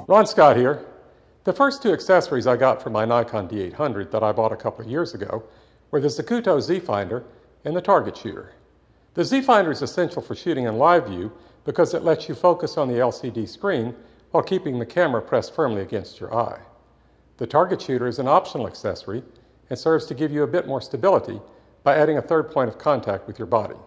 Ron Scott here. The first two accessories I got for my Nikon D800 that I bought a couple of years ago were the Zacuto Z-Finder and the target shooter. The Z-Finder is essential for shooting in live view because it lets you focus on the LCD screen while keeping the camera pressed firmly against your eye. The target shooter is an optional accessory and serves to give you a bit more stability by adding a third point of contact with your body.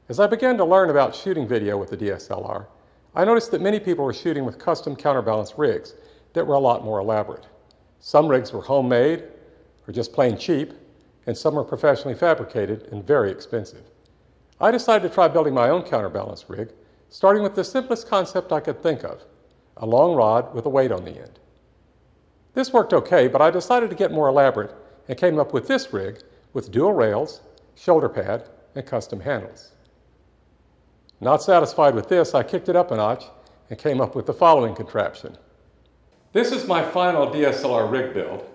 As I began to learn about shooting video with the DSLR, I noticed that many people were shooting with custom counterbalance rigs that were a lot more elaborate. Some rigs were homemade or just plain cheap, and some were professionally fabricated and very expensive. I decided to try building my own counterbalance rig, starting with the simplest concept I could think of, a long rod with a weight on the end. This worked okay, but I decided to get more elaborate and came up with this rig with dual rails, shoulder pad, and custom handles. Not satisfied with this, I kicked it up a notch and came up with the following contraption. This is my final DSLR rig build.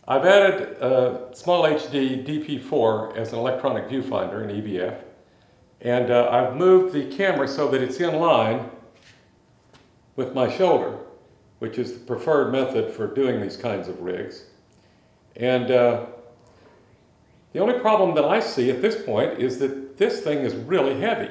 I've added a small HD DP4 as an electronic viewfinder, an EVF, and I've moved the camera so that it's in line with my shoulder, which is the preferred method for doing these kinds of rigs. And the only problem that I see at this point is that this thing is really heavy.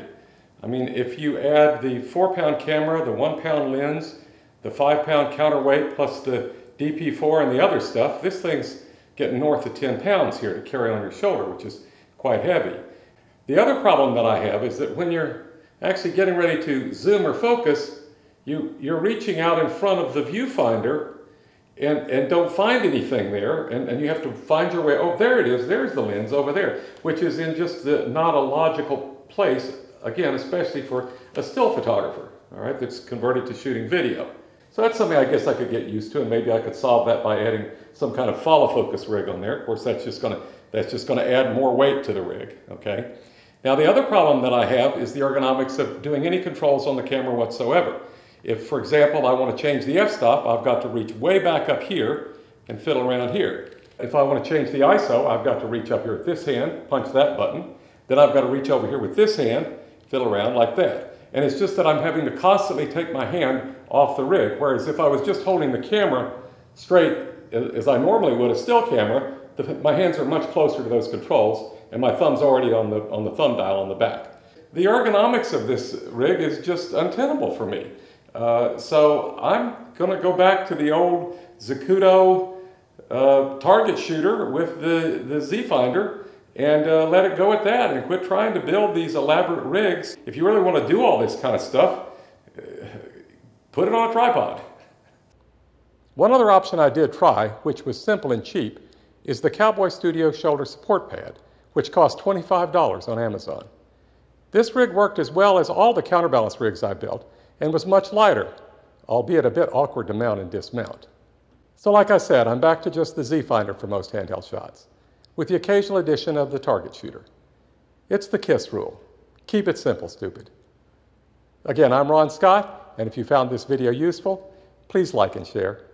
I mean, if you add the 4-pound camera, the 1-pound lens, the 5-pound counterweight, plus the DP4 and the other stuff, this thing's getting north of 10 pounds here to carry on your shoulder, which is quite heavy. The other problem that I have is that when you're actually getting ready to zoom or focus, you're reaching out in front of the viewfinder and don't find anything there, and you have to find your way. Oh, there it is, there's the lens over there, which is in just not a logical place, again, especially for a still photographer, all right, that's converted to shooting video. So that's something I guess I could get used to, and maybe I could solve that by adding some kind of follow focus rig on there. Of course, that's just going to add more weight to the rig, okay? Now, the other problem that I have is the ergonomics of doing any controls on the camera whatsoever. If, for example, I want to change the f-stop, I've got to reach way back up here and fiddle around here. If I want to change the ISO, I've got to reach up here with this hand, punch that button. Then I've got to reach over here with this hand, fiddle around like that. And it's just that I'm having to constantly take my hand off the rig, whereas if I was just holding the camera straight as I normally would a still camera, my hands are much closer to those controls, and my thumb's already on the thumb dial on the back. The ergonomics of this rig is just untenable for me. So I'm going to go back to the old Zacuto target shooter with the Z-Finder and let it go at that and quit trying to build these elaborate rigs. If you really want to do all this kind of stuff, put it on a tripod. One other option I did try, which was simple and cheap, is the Cowboy Studio shoulder support pad, which cost $25 on Amazon. This rig worked as well as all the counterbalance rigs I built and was much lighter, albeit a bit awkward to mount and dismount. So like I said, I'm back to just the Z-Finder for most handheld shots, with the occasional addition of the target shooter. It's the KISS rule. Keep it simple, stupid. Again, I'm Ron Scott, and if you found this video useful, please like and share.